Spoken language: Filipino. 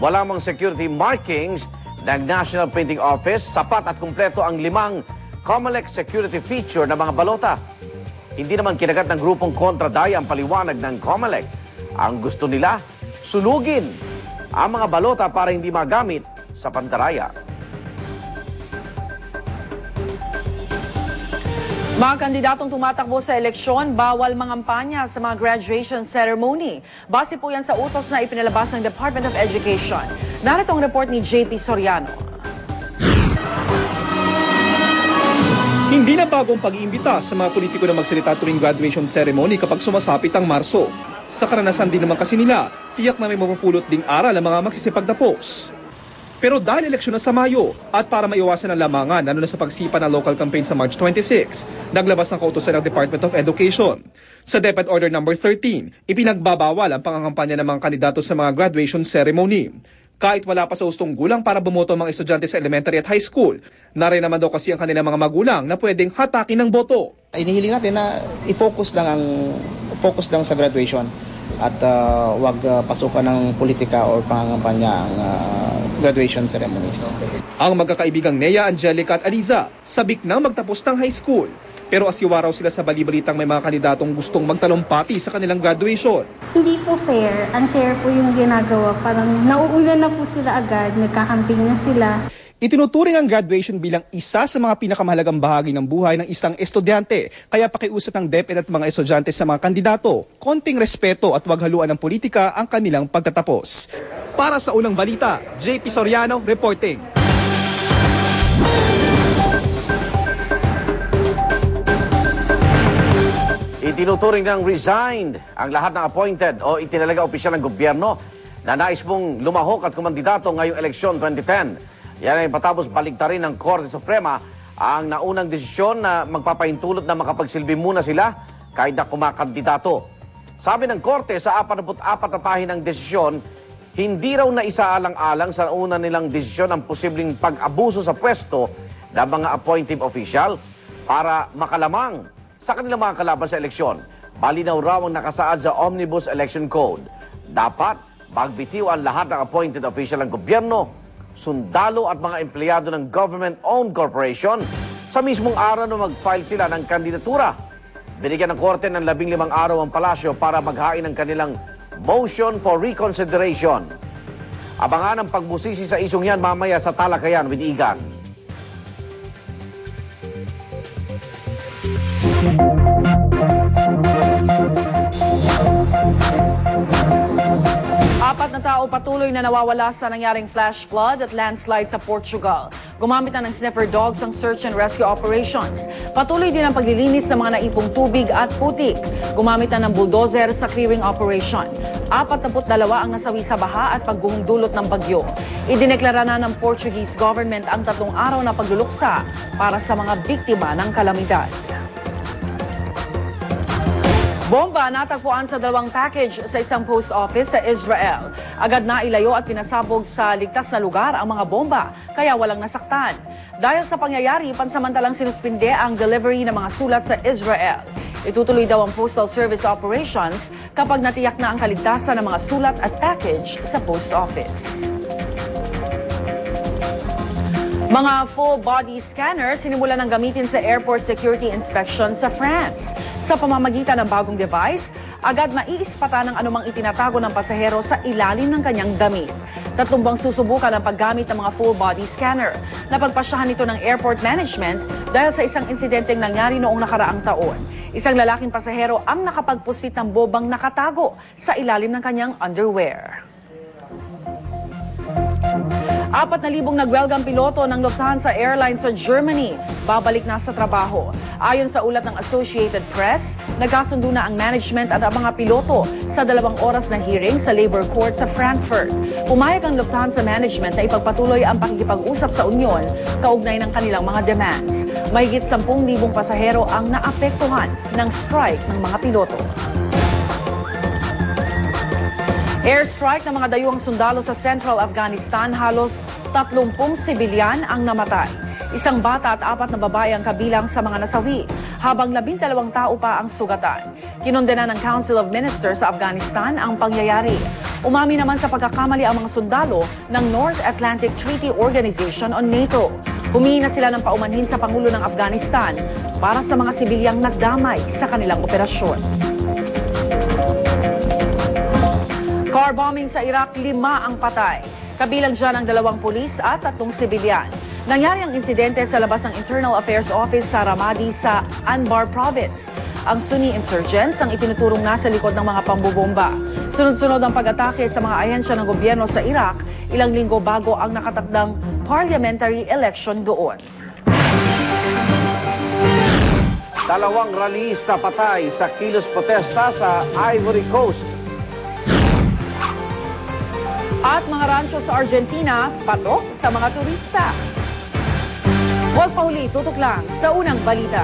Wala mang security markings ng National Printing Office, sapat at kumpleto ang 5 COMELEC security feature na mga balota. Hindi naman kinagat ng grupong kontradaya ang paliwanag ng COMELEC. Ang gusto nila, sunugin ang mga balota para hindi magamit sa pandaraya. Mga kandidatong tumatakbo sa eleksyon, bawal mangampanya sa mga graduation ceremony. Base po yan sa utos na ipinalabas ng Department of Education. Narito ang report ni JP Soriano. Hindi na bagong pag-iimbita sa mga politiko na magsalita tuwing graduation ceremony kapag sumasapit ang Marso. Sa karanasan din naman kasi nila, tiyak na may mapupulot ding aral ang mga magsisipagtapos. Pero dahil eleksyon na sa Mayo at para maiwasan ang lamangan lalo na sa pagsipa ng local campaign sa March 26, naglabas ng kautusan ng Department of Education. Sa DepEd Order No. 13, ipinagbabawal ang pangangampanya ng mga kandidato sa mga graduation ceremony. Kahit wala pa sa hustong gulang para bumoto ang mga estudyante sa elementary at high school, narin naman daw kasi ang kanilang mga magulang na pwedeng hatakin ng boto. Inihiling natin na i-focus lang sa graduation at wag pasukan ng politika o pangangampanya ang graduation ceremonies. Ang magkakaibigang Nea, Angelica at Aliza, sabik na magtapos ng high school. Pero asiwa raw sila sa balibalitang may mga kandidatong gustong magtalumpati sa kanilang graduation. Hindi po fair. Unfair po yung ginagawa. Parang nauuna na po sila agad, nagkakamping na sila. Itinuturing ang graduation bilang isa sa mga pinakamahalagang bahagi ng buhay ng isang estudyante. Kaya pakiusap ng DepEd at mga estudyante sa mga kandidato, konting respeto at wag haluan ng politika ang kanilang pagtatapos. Para sa unang balita, JP Soriano reporting. Itinuturing ng resigned ang lahat ng appointed o itinalaga opisyal ng gobyerno na nais mong lumahok at kumandidato ngayong eleksyon 2010. Yan ay patapos baligtarin ng Korte Suprema ang naunang desisyon na magpapahintulot na makapagsilbi muna sila kahit na kumakandidato. Sabi ng Korte sa 44 na pahinang desisyon, hindi raw na isaalang-alang sa nauna nilang desisyon ang posibleng pag-abuso sa pwesto ng mga appointive official para makalamang sa kanilang mga kalaban sa eleksyon. Malinaw raw ang nakasaad sa Omnibus Election Code. Dapat magbitiw ang lahat ng appointed official ng gobyerno, sundalo at mga empleyado ng government-owned corporation sa mismong araw na mag-file sila ng kandidatura. Binigyan ng Korte ng 15 araw ang palasyo para maghain ng kanilang motion for reconsideration. Abangan ang pagbusisi sa isyong yan mamaya sa Talakayan with Igan. Apat na tao patuloy na nawawala sa nangyaring flash flood at landslide sa Portugal. Gumamit na ng sniffer dogs ang search and rescue operations. Patuloy din ang paglilinis ng mga naipong tubig at putik. Gumamit na ng bulldozer sa clearing operation. 42 ang nasawi sa baha at pagguhong dulot ng bagyo. Idineklara na ng Portuguese government ang 3 araw na pagluluksa para sa mga biktima ng kalamidad. Bomba natagpuan sa 2 package sa isang post office sa Israel. Agad na ilayo at pinasabog sa ligtas na lugar ang mga bomba, kaya walang nasaktan. Dahil sa pangyayari, pansamantalang sinuspinde ang delivery ng mga sulat sa Israel. Itutuloy daw ang Postal Service operations kapag natiyak na ang kaligtasan ng mga sulat at package sa post office. Mga full-body scanner sinimulan ng gamitin sa airport security inspection sa France. Sa pamamagitan ng bagong device, agad maiispatan ng anumang itinatago ng pasahero sa ilalim ng kanyang damit. Tatlumbang susubukan ang paggamit ng mga full-body scanner. Napagpasyahan ito ng airport management dahil sa isang insidenteng nangyari noong nakaraang taon. Isang lalaking pasahero ang nakapagpusit ng bobang nakatago sa ilalim ng kanyang underwear. 4,000 nag-welcome piloto ng Lufthansa Airlines sa Germany babalik na sa trabaho. Ayon sa ulat ng Associated Press, nagkasundo na ang management at ang mga piloto sa 2 oras na hearing sa Labor Court sa Frankfurt. Pumayag ang Lufthansa management na ipagpatuloy ang pakikipag-usap sa Union kaugnay ng kanilang mga demands. Mahigit 10,000 pasahero ang naapektuhan ng strike ng mga piloto. Airstrike ng mga dayuhang sundalo sa Central Afghanistan, halos 30 sibilyan ang namatay. Isang bata at 4 na babae ang kabilang sa mga nasawi, habang 12 tao pa ang sugatan. Kinondena ng Council of Ministers sa Afghanistan ang pangyayari. Umami naman sa pagkakamali ang mga sundalo ng North Atlantic Treaty Organization o NATO. Humingi na sila ng paumanhin sa Pangulo ng Afghanistan para sa mga sibilyang nagdamay sa kanilang operasyon. Car bombing sa Iraq, 5 ang patay. Kabilang dyan ang 2 pulis at 3 sibilyan. Nangyari ang insidente sa labas ng Internal Affairs Office sa Ramadi sa Anbar Province. Ang Sunni insurgents ang itinuturong nasa likod ng mga pambubomba. Sunod-sunod ang pag-atake sa mga ahensya ng gobyerno sa Iraq, ilang linggo bago ang nakatakdang parliamentary election doon. 2 rallyista patay sa kilos protesta sa Ivory Coast. At mga rancho sa Argentina, patok sa mga turista. Huwag pa huli, tutok lang sa unang balita.